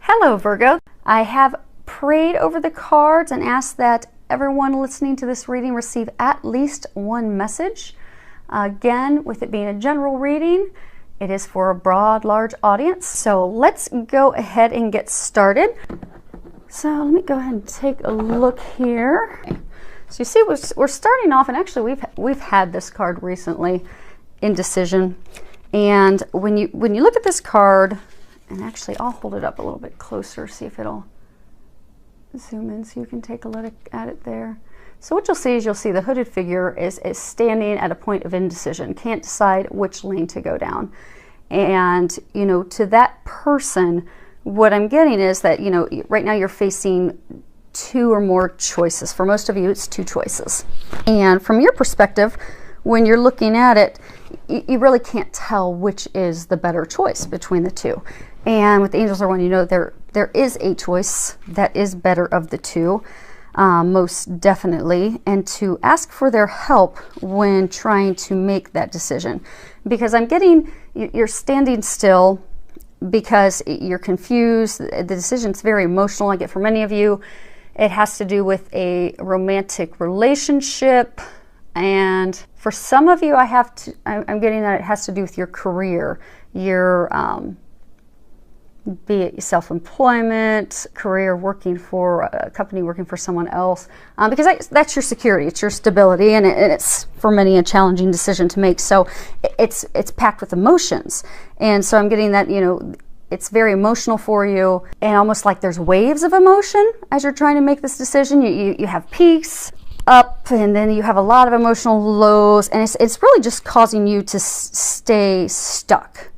Hello, Virgo. I have prayed over the cards and asked that everyone listening to this reading receive at least one message. Again, with it being a general reading, it is for a broad, large audience. So let's go ahead and get started. So let me go ahead and take a look here. So you see, we're starting off, and actually we've had this card recently, indecision. And when you look at this card, and actually I'll hold it up a little bit closer, see if it'll zoom in so you can take a look at it there. So what you'll see is the hooded figure is standing at a point of indecision, can't decide which lane to go down. And, you know, to that person, what I'm getting is that, you know, right now you're facing two or more choices. For most of you, it's two choices. And from your perspective, when you're looking at it, you really can't tell which is the better choice between the two. And with the angels are wanting you to know there is a choice that is better of the two, most definitely, and to ask for their help when trying to make that decision. Because I'm getting, you're standing still because you're confused. The decision's very emotional. I get for many of you, it has to do with a romantic relationship. And for some of you, I'm getting that it has to do with your career, your, be it self-employment, career, working for a company, working for someone else, because that's your security, it's your stability, and it's for many a challenging decision to make. So it's packed with emotions, and so I'm getting that, you know, it's very emotional for you, and almost like there's waves of emotion as you're trying to make this decision. You have peaks up, and then you have a lot of emotional lows, and it's really just causing you to stay stuck.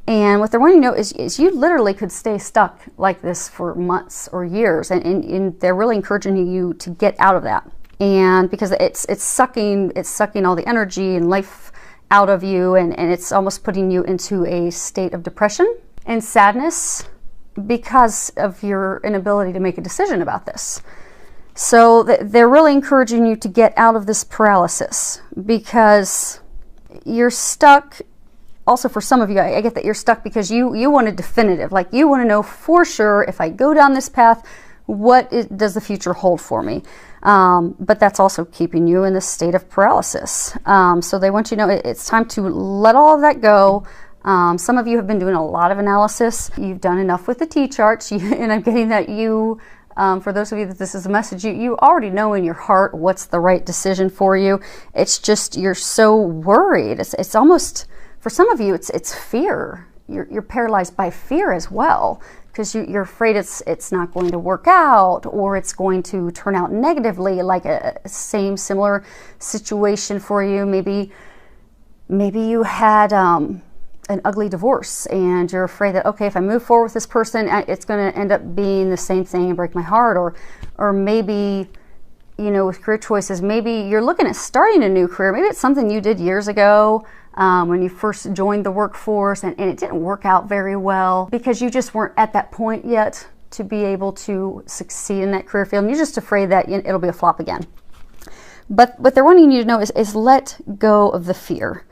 And what they're wanting to know is you literally could stay stuck like this for months or years, and they're really encouraging you to get out of that. And because it's sucking all the energy and life out of you, and it's almost putting you into a state of depression and sadness because of your inability to make a decision about this. So they're really encouraging you to get out of this paralysis because you're stuck. Also, for some of you, I get that you're stuck because you want a definitive, like you want to know for sure, if I go down this path, does the future hold for me? But that's also keeping you in this state of paralysis. So they want you to know it's time to let all of that go. Some of you have been doing a lot of analysis. You've done enough with the T-charts, and I'm getting that for those of you that this is a message, you already know in your heart what's the right decision for you. It's just you're so worried. It's almost, for some of you, it's fear. You're paralyzed by fear as well, because you're afraid it's not going to work out, or it's going to turn out negatively, like a similar situation for you. Maybe you had an ugly divorce, and you're afraid that, okay, if I move forward with this person, it's going to end up being the same thing and break my heart. Or maybe, you know, with career choices, maybe you're looking at starting a new career. Maybe it's something you did years ago when you first joined the workforce, and it didn't work out very well because you just weren't at that point yet to be able to succeed in that career field, and you're just afraid that it'll be a flop again. But what they're wanting you to know is let go of the fear.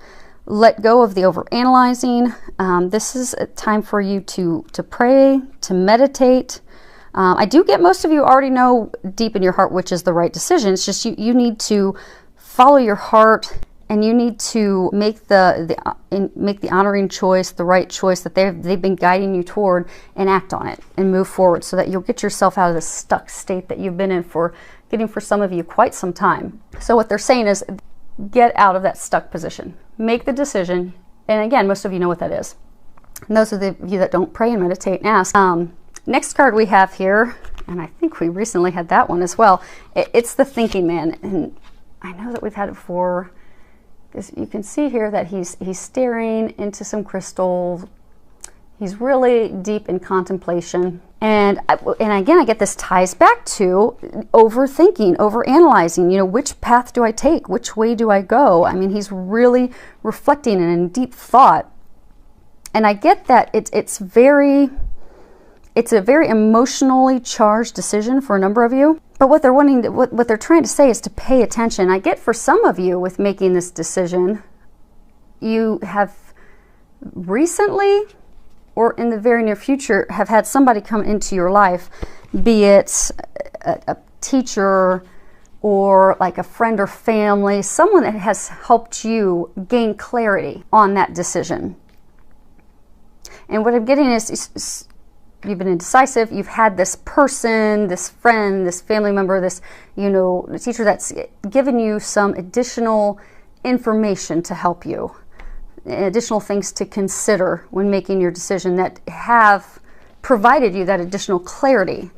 Let go of the overanalyzing. This is a time for you to pray, to meditate. I do get most of you already know deep in your heart which is the right decision. It's just you need to follow your heart, and you need to make the honoring choice, the right choice that they've been guiding you toward, and act on it and move forward so that you'll get yourself out of this stuck state that you've been in for some of you quite some time. So what they're saying is get out of that stuck position. Make the decision. And again, most of you know what that is. And those of you that don't pray and meditate and ask. Next card we have here, and I think we recently had that one as well. It's the thinking man. And I know that we've had it before, because you can see here that he's staring into some crystals. He's really deep in contemplation. And again, I get this ties back to overthinking, overanalyzing. You know, which path do I take? Which way do I go? I mean, he's really reflecting and in deep thought. And I get that it's a very emotionally charged decision for a number of you. But what they're trying to say is to pay attention. I get for some of you with making this decision, you have recently or in the very near future have had somebody come into your life, be it a teacher or like a friend or family, someone that has helped you gain clarity on that decision. And what I'm getting is you've been indecisive, you've had this person, this friend, this family member, this, teacher that's given you some additional information to help you, additional things to consider when making your decision that have provided you that additional clarity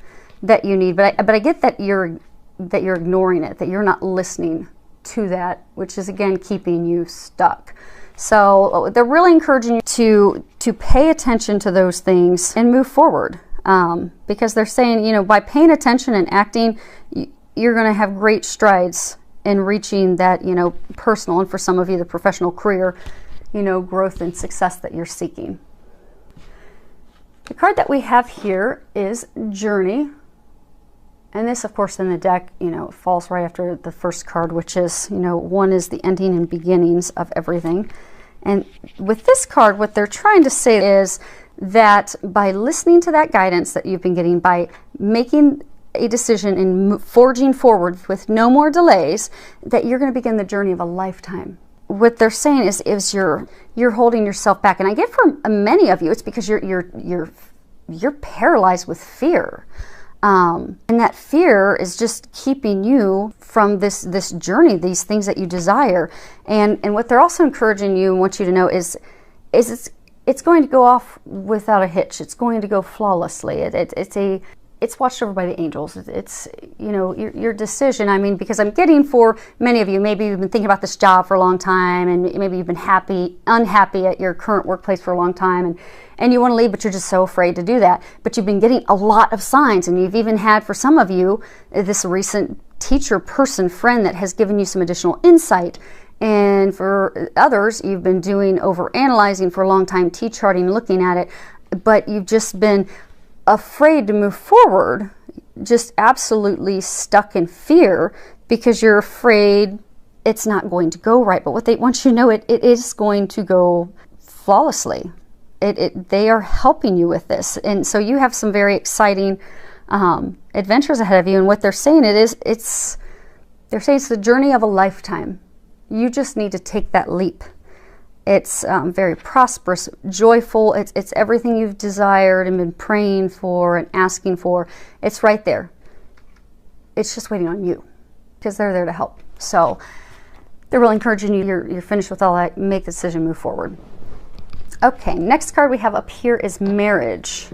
that you need. But I get that you're ignoring it, that you're not listening to that, which is again keeping you stuck. So they're really encouraging you to pay attention to those things and move forward, because they're saying, by paying attention and acting, you're going to have great strides in reaching that, personal, and for some of you, the professional career, growth and success that you're seeking. The card that we have here is Journey. And this, of course, in the deck, falls right after the first card, which is, one is the ending and beginnings of everything. And with this card, what they're trying to say is that by listening to that guidance that you've been getting, by making a decision and forging forward with no more delays, that you're going to begin the journey of a lifetime. What they're saying is you're holding yourself back. And I get for many of you, it's because you're paralyzed with fear. And that fear is just keeping you from this journey, these things that you desire. And what they're also encouraging you and want you to know is it's going to go off without a hitch. It's going to go flawlessly. It's watched over by the angels. It's your decision. I mean, because I'm getting for many of you, maybe you've been thinking about this job for a long time, and maybe you've been unhappy at your current workplace for a long time, and you want to leave, but you're just so afraid to do that. But you've been getting a lot of signs, and you've even had, for some of you, this recent teacher, person, friend that has given you some additional insight. And for others, you've been doing overanalyzing for a long time, T-charting, looking at it, but you've just been afraid to move forward, just absolutely stuck in fear because you're afraid it's not going to go right. But what they want you to know, it is going to go flawlessly. They are helping you with this. And so you have some very exciting adventures ahead of you. And what they're saying they're saying it's the journey of a lifetime. You just need to take that leap. It's very prosperous, joyful. It's everything you've desired and been praying for and asking for. It's right there. It's just waiting on you because they're there to help. So they're really encouraging you. You're finished with all that. Make the decision, move forward. Okay, next card we have up here is Marriage.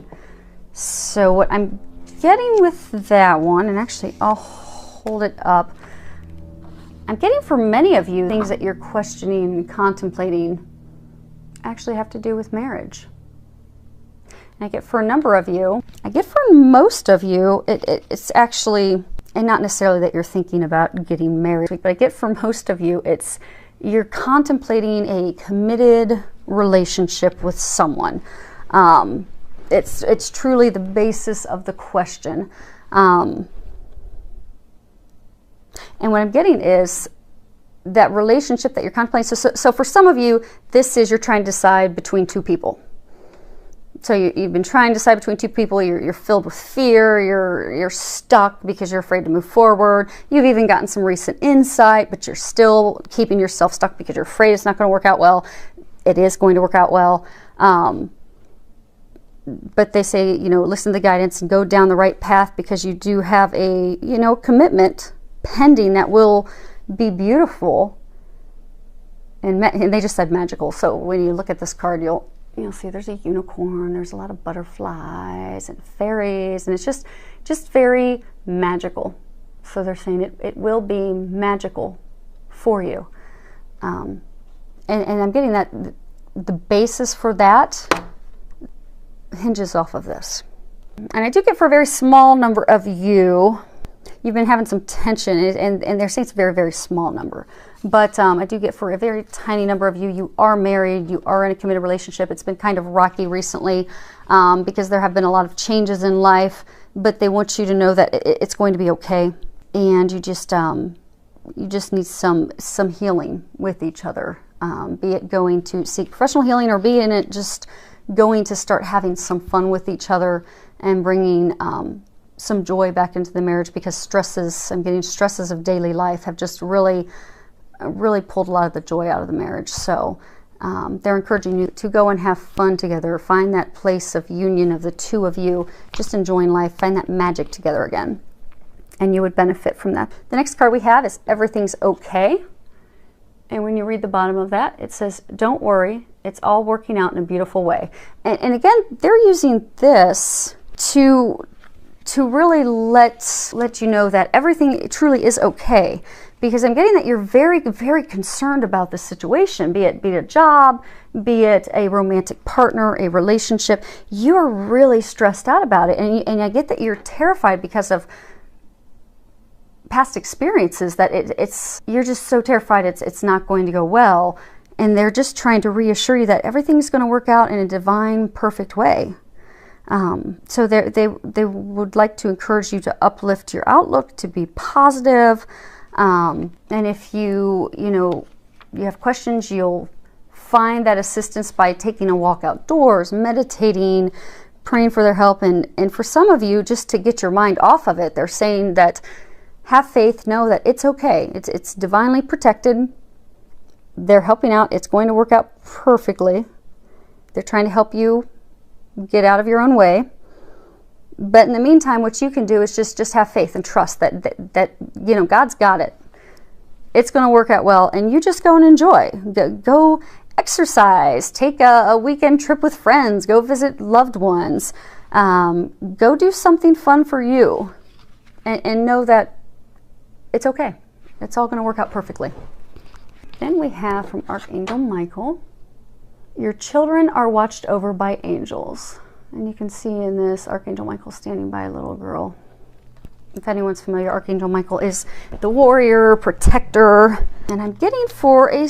So what I'm getting with that one, and actually I'll hold it up. I'm getting for many of you things that you're questioning and contemplating actually have to do with marriage. And I get for a number of you, I get for most of you, it's actually, and not necessarily that you're thinking about getting married, but I get for most of you, it's you're contemplating a committed relationship with someone. It's truly the basis of the question. And what I'm getting is that relationship that you're contemplating. So for some of you, this is you're trying to decide between two people. So you've been trying to decide between two people. You're filled with fear. You're stuck because you're afraid to move forward. You've even gotten some recent insight, but you're still keeping yourself stuck because you're afraid it's not going to work out well. It is going to work out well. But they say, listen to the guidance and go down the right path because you do have a, commitment pending that will be beautiful. And they just said magical. So when you look at this card, you'll see there's a unicorn, there's a lot of butterflies and fairies, and it's just very magical. So they're saying it will be magical for you. And I'm getting that the basis for that hinges off of this. And I do get for a very small number of you, you've been having some tension, and they're saying it's a very, very small number. But I do get for a very tiny number of you, you are married, you are in a committed relationship. It's been kind of rocky recently because there have been a lot of changes in life, but they want you to know that it's going to be okay. And you just need some healing with each other, be it going to seek professional healing or be in it just going to start having some fun with each other and bringing some joy back into the marriage, because I'm getting stresses of daily life have just really pulled a lot of the joy out of the marriage. So they're encouraging you to go and have fun together, find that place of union of the two of you, just enjoying life, find that magic together again, and you would benefit from that. The next card we have is Everything's Okay. And when you read the bottom of that, it says, don't worry, it's all working out in a beautiful way. And again, they're using this to really let you know that everything truly is okay. Because I'm getting that you're very, very concerned about the situation, be it a job, be it a romantic partner, a relationship. You're really stressed out about it. And I get that you're terrified because of past experiences, that you're just so terrified it's not going to go well. And they're just trying to reassure you that everything's going to work out in a divine, perfect way. So they would like to encourage you to uplift your outlook, to be positive. And if you have questions, you'll find that assistance by taking a walk outdoors, meditating, praying for their help. And for some of you, just to get your mind off of it, they're saying that have faith, know that it's okay. It's divinely protected. They're helping out. It's going to work out perfectly. They're trying to help you get out of your own way. But in the meantime, what you can do is just have faith and trust that God's got it. It's going to work out well, and you just go and enjoy. Go exercise, take a weekend trip with friends, go visit loved ones, go do something fun for you, and know that it's okay. It's all going to work out perfectly. Then we have from Archangel Michael, your children are watched over by angels. And you can see in this, Archangel Michael standing by a little girl. If anyone's familiar, Archangel Michael is the warrior, protector. And I'm getting for a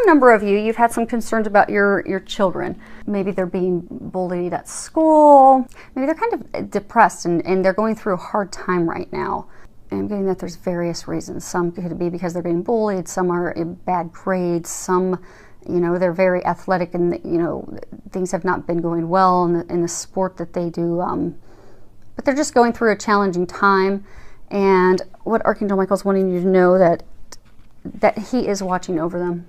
number of you, you've had some concerns about your children. Maybe they're being bullied at school. Maybe they're kind of depressed and they're going through a hard time right now. And I'm getting that there's various reasons. Some could be because they're being bullied. Some are in bad grades. Some, they're very athletic and, things have not been going well in the sport that they do. But they're just going through a challenging time. And what Archangel Michael's wanting you to know that he is watching over them.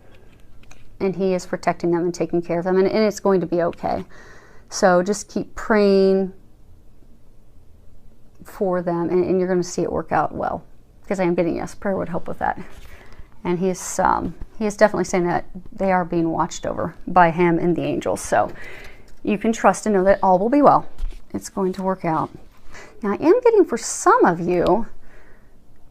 And he is protecting them and taking care of them. And it's going to be okay. So just keep praying for them, and you're going to see it work out well, because I am getting, yes, prayer would help with that. And he is definitely saying that they are being watched over by him and the angels. So you can trust and know that all will be well. It's going to work out. Now I am getting for some of you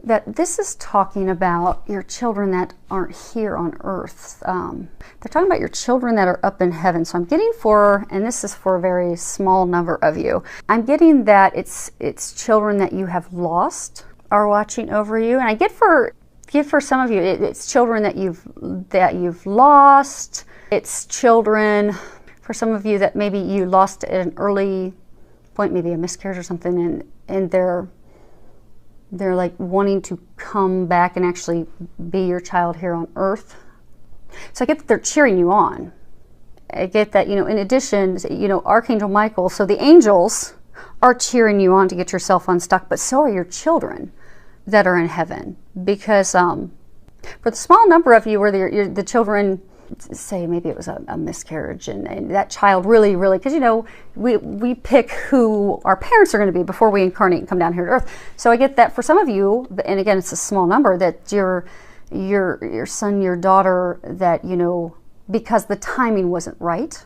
that this is talking about your children that aren't here on earth. They're talking about your children that are up in heaven. So I'm getting and this is for a very small number of you, I'm getting that it's children that you have lost are watching over you. And I get for some of you, it's children that you've lost. It's children for some of you that maybe you lost at an early point, maybe a miscarriage or something, and they're like wanting to come back and actually be your child here on earth. So I get that they're cheering you on. I get that, in addition, Archangel Michael, so the angels are cheering you on to get yourself unstuck, but so are your children that are in heaven. Because for the small number of you where the children, say maybe it was a miscarriage, and that child really, because we pick who our parents are going to be before we incarnate and come down here to earth. So I get that for some of you, and again it's a small number, that your son, your daughter, that because the timing wasn't right,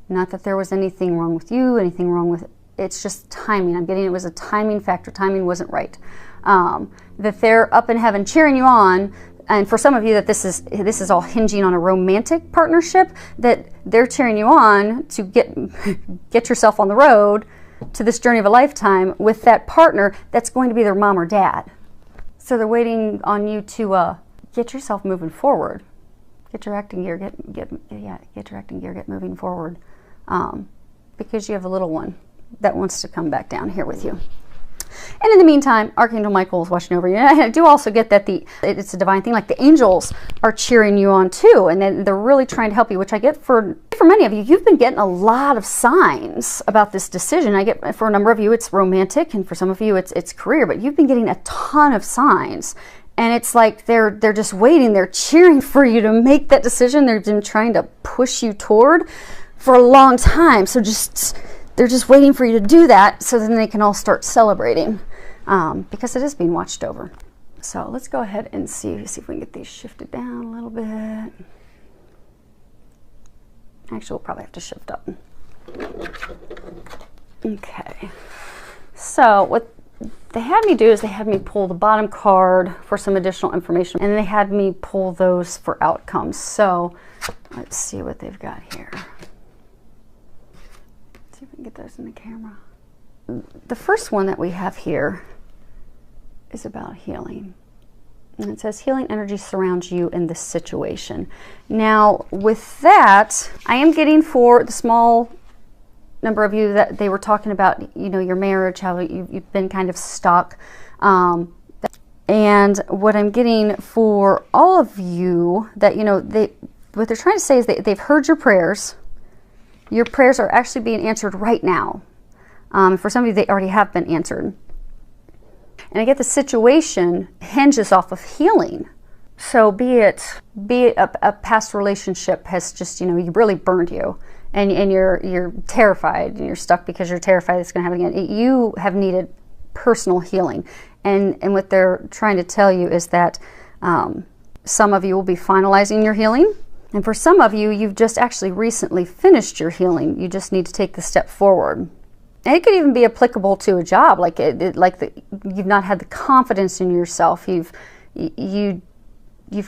not that there was anything wrong with you, anything wrong with, it's just timing. I'm getting it was a timing factor. Timing wasn't right. That they're up in heaven cheering you on. And for some of you that this is all hinging on a romantic partnership, that they're cheering you on to get yourself on the road to this journey of a lifetime with that partner that's going to be their mom or dad. So they're waiting on you to get yourself moving forward. Get your acting gear, get your acting gear, get moving forward. Because you have a little one that wants to come back down here with you. And in the meantime, Archangel Michael is watching over you. And I do also get that it's a divine thing. Like the angels are cheering you on too. And they're really trying to help you, which I get for For many of you, you've been getting a lot of signs about this decision. I get, for a number of you, it's romantic, and for some of you, it's career, but you've been getting a ton of signs. And it's like they're just waiting, they're cheering for you to make that decision. They've been trying to push you toward for a long time. So they're just waiting for you to do that, so then they can all start celebrating, because it is being watched over. So let's go ahead and see if we can get these shifted down a little bit. Actually, we'll probably have to shift up. Okay. So what they had me do is they had me pull the bottom card for some additional information, and they had me pull those for outcomes. So let's see what they've got here. Let's see if we can get those in the camera. The first one that we have here is about healing. And it says healing energy surrounds you in this situation. Now, with that, I am getting, for the small number of you that they were talking about, you know, your marriage, how you've been kind of stuck. And what I'm getting for all of you, that, you know, what they're trying to say is they've heard your prayers. Your prayers are actually being answered right now. For some of you, they already have been answered. And I get the situation hinges off of healing. So be it a past relationship has just, you know, you really burned you, and you're terrified, and you're stuck because you're terrified it's going to happen again. You have needed personal healing. And what they're trying to tell you is that some of you will be finalizing your healing. And for some of you, you've just actually recently finished your healing. You just need to take the step forward. And it could even be applicable to a job, like you've not had the confidence in yourself. You've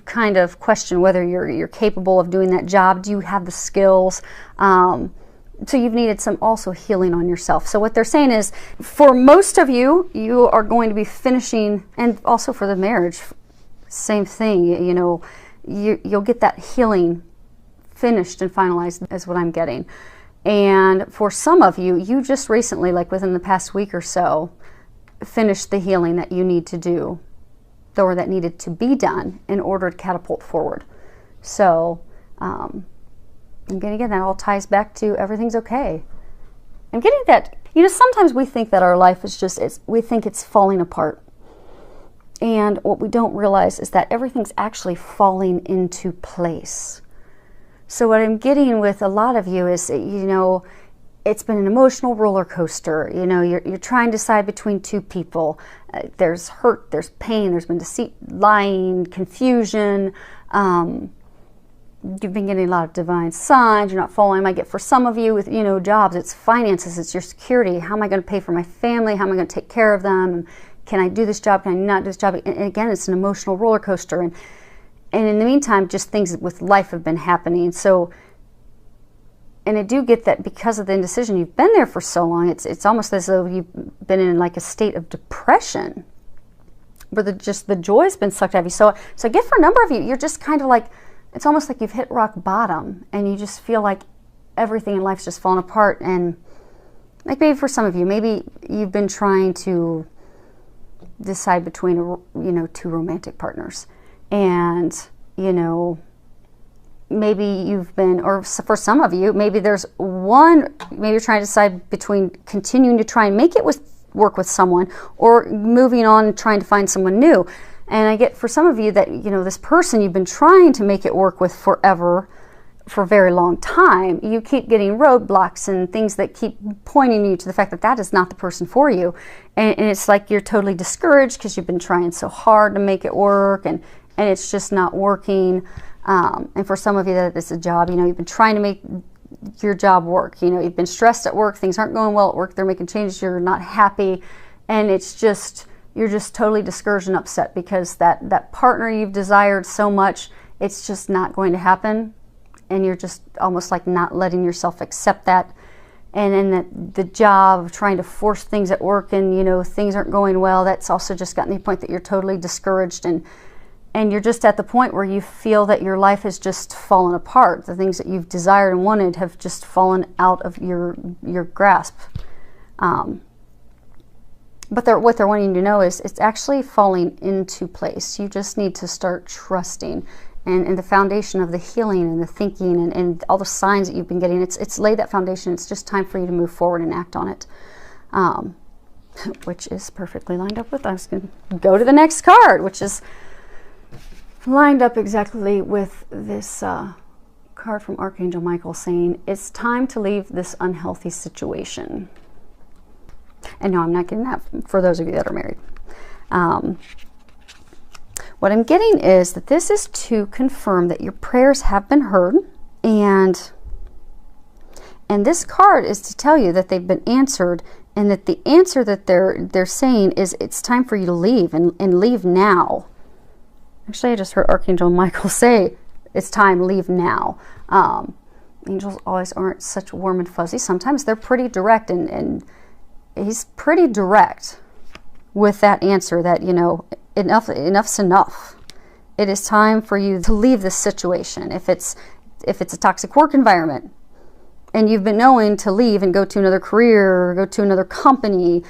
kind of questioned whether you're capable of doing that job. Do you have the skills? So you've needed some also healing on yourself. So what they're saying is, for most of you, you are going to be finishing, and also for the marriage, same thing. You know, you'll get that healing finished and finalized, is what I'm getting. And for some of you, you just recently, like within the past week or so, finished the healing that you need to do, or that needed to be done in order to catapult forward. So, I'm getting, again, that all ties back to everything's okay. I'm getting that, you know, sometimes we think that our life is just, we think it's falling apart. And what we don't realize is that everything's actually falling into place. So what I'm getting with a lot of you is, you know, it's been an emotional roller coaster. You know, you're trying to decide between two people. There's hurt, there's pain, there's been deceit, lying, confusion. You've been getting a lot of divine signs. You're not following. I might get, for some of you, with, you know, jobs, it's finances, it's your security. How am I going to pay for my family? How am I going to take care of them? Can I do this job? Can I not do this job? And again, it's an emotional roller coaster. And in the meantime, just things with life have been happening. So, and I do get that because of the indecision, you've been there for so long, it's almost as though you've been in like a state of depression, where the joy's been sucked out of you. So I get, for a number of you, you're just kind of like, it's almost like you've hit rock bottom, and you just feel like everything in life's just fallen apart. And like, maybe for some of you, maybe you've been trying to decide between, you know, two romantic partners. And, you know, maybe you've been, or for some of you, maybe there's one, maybe you're trying to decide between continuing to try and make it work with someone, or moving on and trying to find someone new. And I get, for some of you, that, you know, this person you've been trying to make it work with forever, for a very long time, you keep getting roadblocks and things that keep pointing you to the fact that that is not the person for you. And it's like you're totally discouraged because you've been trying so hard to make it work, and it's just not working. And for some of you, that it's a job. You know, you've been trying to make your job work. You know, you've been stressed at work. Things aren't going well at work. They're making changes. You're not happy. And it's just, you're just totally discouraged and upset because that partner you've desired so much, it's just not going to happen. And you're just almost like not letting yourself accept that. And then the job of trying to force things at work, and, you know, things aren't going well, that's also just gotten to the point that you're totally discouraged, and you're just at the point where you feel that your life has just fallen apart. The things that you've desired and wanted have just fallen out of your grasp. But what they're wanting you to know is it's actually falling into place. You just need to start trusting and the foundation of the healing and the thinking and all the signs that you've been getting. It's laid that foundation. It's just time for you to move forward and act on it, which is perfectly lined up with. I was going to go to the next card, which is lined up exactly with this card from Archangel Michael saying it's time to leave this unhealthy situation. And no, I'm not getting that for those of you that are married. What I'm getting is that this is to confirm that your prayers have been heard, and this card is to tell you that they've been answered, and that the answer that they're saying is it's time for you to leave, and leave now. Actually, I just heard Archangel Michael say it's time, leave now. Angels always aren't such warm and fuzzy. Sometimes they're pretty direct, and he's pretty direct with that answer that, you know, enough's enough. It is time for you to leave this situation. If it's a toxic work environment and you've been knowing to leave and go to another career or go to another company,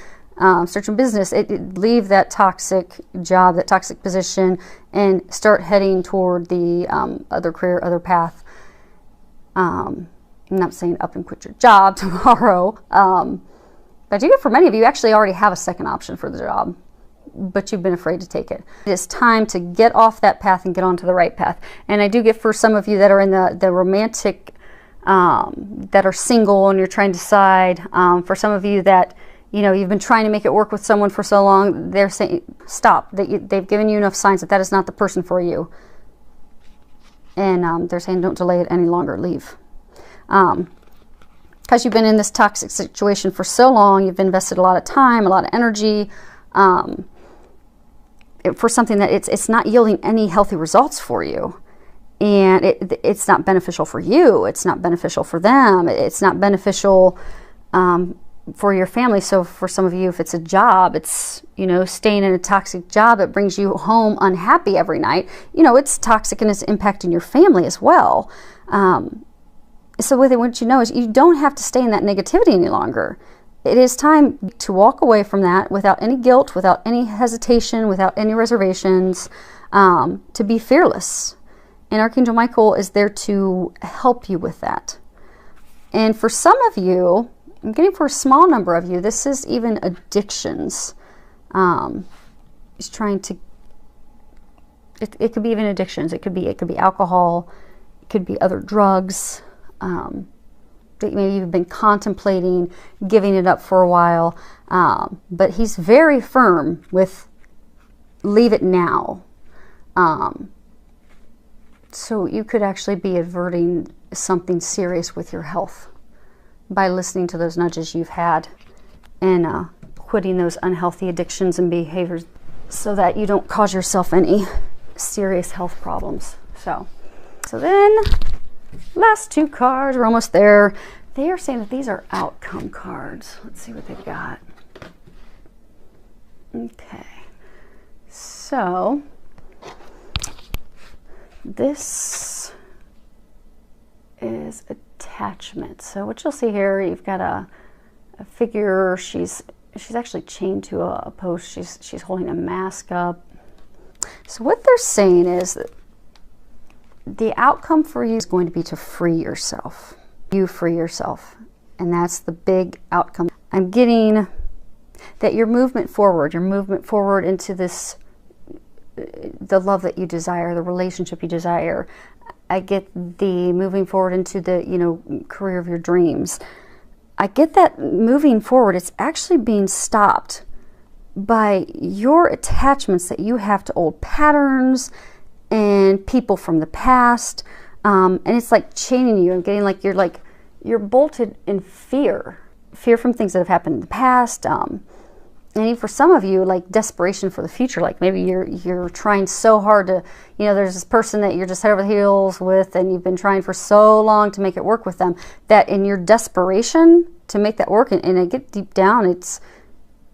start your business, leave that toxic job, that toxic position, and start heading toward the other career, other path. I'm not saying up and quit your job tomorrow, but I do get for many of you actually already have a second option for the job, but you've been afraid to take it. It is time to get off that path and get onto the right path. And I do get for some of you that are in the romantic, that are single and you're trying to decide, for some of you that, you know, you've been trying to make it work with someone for so long, they're saying, stop. They've given you enough signs that that is not the person for you. And they're saying, don't delay it any longer, leave. Because you've been in this toxic situation for so long, you've invested a lot of time, a lot of energy, for something that it's not yielding any healthy results for you. And it's not beneficial for you. It's not beneficial for them. It's not beneficial for your family. So for some of you, if it's a job, it's, you know, staying in a toxic job that brings you home unhappy every night. You know, it's toxic and it's impacting your family as well. So what they want you to know is you don't have to stay in that negativity any longer. It is time to walk away from that without any guilt, without any hesitation, without any reservations, to be fearless. And Archangel Michael is there to help you with that. And for some of you, I'm getting for a small number of you, this is even addictions. He's trying to, it could be even addictions. It could be alcohol. It could be other drugs. That maybe you've been contemplating giving it up for a while. But he's very firm with leave it now. So you could actually be averting something serious with your health by listening to those nudges you've had and quitting those unhealthy addictions and behaviors so that you don't cause yourself any serious health problems. So then last two cards, we're almost there. They are saying that these are outcome cards. Let's see what they've got. Okay. So this is attachment. So what you'll see here, you've got a figure. She's actually chained to a post. She's holding a mask up. So what they're saying is that the outcome for you is going to be to free yourself. You free yourself. And that's the big outcome. I'm getting that your movement forward into this, the love that you desire, the relationship you desire. I get the moving forward into the, you know, career of your dreams. I get that moving forward, it's actually being stopped by your attachments that you have to old patterns and people from the past, and it's like chaining you and getting like you're bolted in fear from things that have happened in the past, and even for some of you, like desperation for the future. Like maybe you're trying so hard to, you know, there's this person that you're just head over heels with, and you've been trying for so long to make it work with them, that in your desperation to make that work, and I get deep down, it's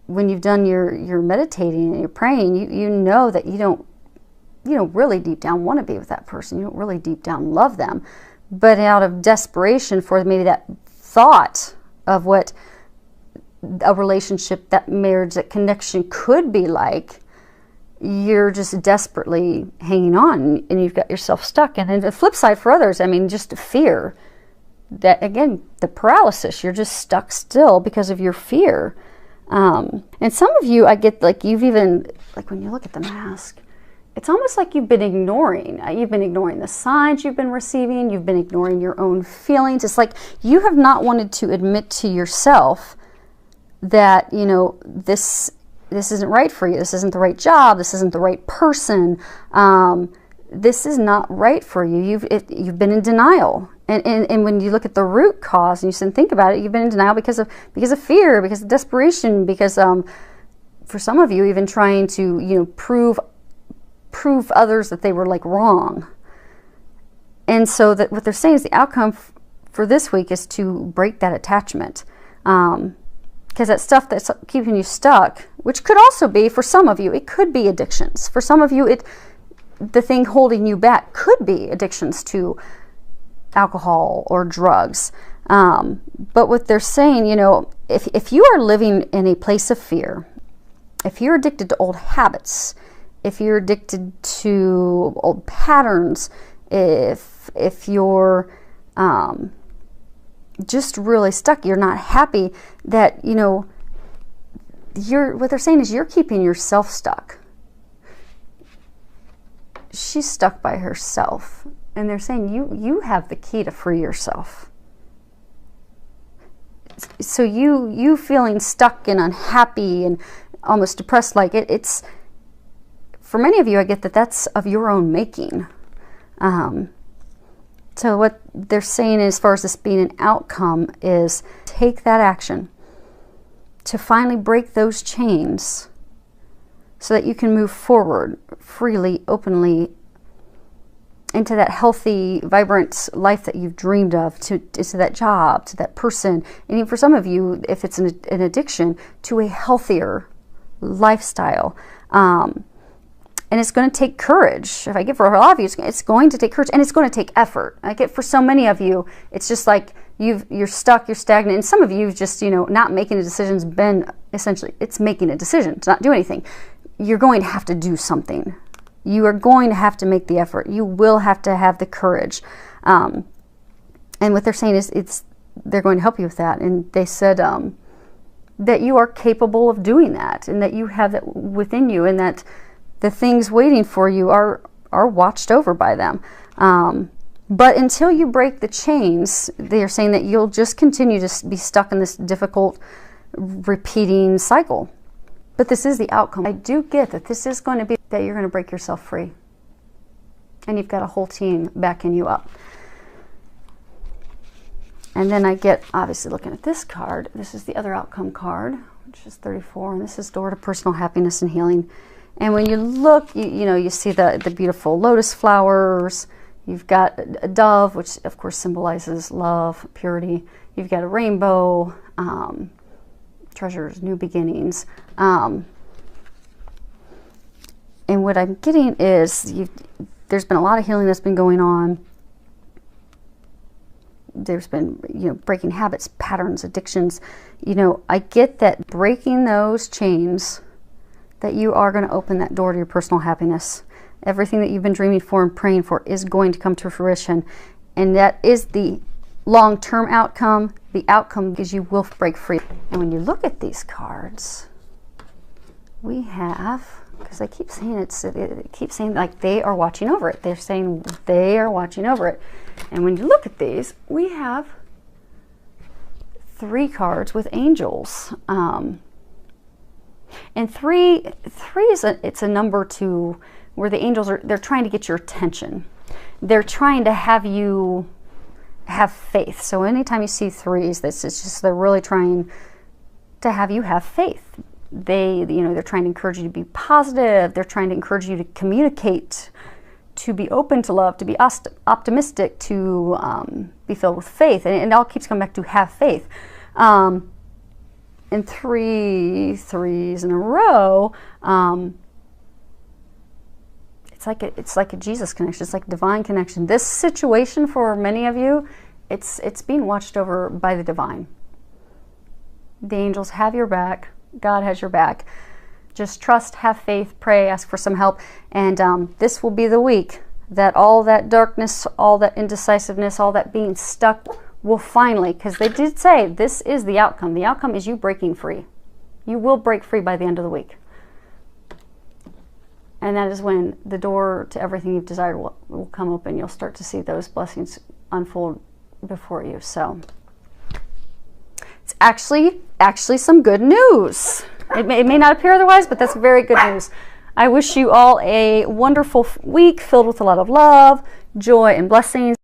when you've done your meditating and you're praying, you know that you don't really deep down want to be with that person. You don't really deep down love them. But out of desperation for maybe that thought of what a relationship, that marriage, that connection could be like, you're just desperately hanging on and you've got yourself stuck. And then the flip side for others, I mean, just fear. That, again, the paralysis, you're just stuck still because of your fear. And some of you, I get, like, you've even, like, when you look at the mask, it's almost like you've been ignoring. You've been ignoring the signs you've been receiving. You've been ignoring your own feelings. It's like you have not wanted to admit to yourself that, you know, this isn't right for you. This isn't the right job. This isn't the right person. This is not right for you. You've been in denial. And when you look at the root cause and you sit and think about it, you've been in denial because of fear, because of desperation, because for some of you, even trying to, you know, prove others that they were, like, wrong. And so that what they're saying is the outcome for this week is to break that attachment. Because that stuff that's keeping you stuck, which could also be, for some of you, it could be addictions. For some of you, the thing holding you back could be addictions to alcohol or drugs. But what they're saying, you know, if you are living in a place of fear, if you're addicted to old habits, if you're addicted to old patterns, if you're just really stuck, you're not happy, that, you know, what they're saying is you're keeping yourself stuck. She's stuck by herself. And they're saying you have the key to free yourself. So you feeling stuck and unhappy and almost depressed, like it's, for many of you, I get that that's of your own making. So what they're saying as far as this being an outcome is take that action to finally break those chains so that you can move forward freely, openly, into that healthy, vibrant life that you've dreamed of, to that job, to that person. And even for some of you, if it's an addiction, to a healthier lifestyle. And it's going to take courage. If I give for a lot of you, it's going to take courage, and it's going to take effort. I get for so many of you, it's just like you're stuck, you're stagnant. And some of you just, you know, not making a decision's been essentially, it's making a decision to not do anything. You're going to have to do something. You are going to have to make the effort. You will have to have the courage. And what they're saying is they're going to help you with that. And they said that you are capable of doing that, and that you have it within you, and that the things waiting for you are watched over by them. But until you break the chains, they're saying that you'll just continue to be stuck in this difficult, repeating cycle. But this is the outcome. I do get that this is going to be that you're going to break yourself free. And you've got a whole team backing you up. And then I get, obviously looking at this card, this is the other outcome card, which is 34. And this is door to personal happiness and healing. And when you look, you know, you see the beautiful lotus flowers. You've got a dove, which of course symbolizes love, purity. You've got a rainbow, treasures, new beginnings. And what I'm getting is there's been a lot of healing that's been going on. There's been, you know, breaking habits, patterns, addictions. You know, I get that breaking those chains, that you are going to open that door to your personal happiness. Everything that you've been dreaming for and praying for is going to come to fruition. And that is the long-term outcome. The outcome is you will break free. And when you look at these cards, we have, because I keep saying it keeps saying like they are watching over it. They're saying they are watching over it. And when you look at these, we have 3 cards with angels. And three is it's a number to where the angels they're trying to get your attention. They're trying to have you have faith. So anytime you see 3s, it's just they're really trying to have you have faith. They're trying to encourage you to be positive. They're trying to encourage you to communicate, to be open to love, to be optimistic, to be filled with faith. And it all keeps coming back to have faith. And 3 3s in a row, it's like a Jesus connection. It's like a divine connection. This situation for many of you, it's being watched over by the divine. The angels have your back. God has your back. Just trust, have faith, pray, ask for some help, and this will be the week that all that darkness, all that indecisiveness, all that being stuck will finally, because they did say this is the outcome. The outcome is you breaking free. You will break free by the end of the week. And that is when the door to everything you've desired will come open. You'll start to see those blessings unfold before you. So it's actually some good news. It may not appear otherwise, but that's very good news. I wish you all a wonderful week filled with a lot of love, joy, and blessings.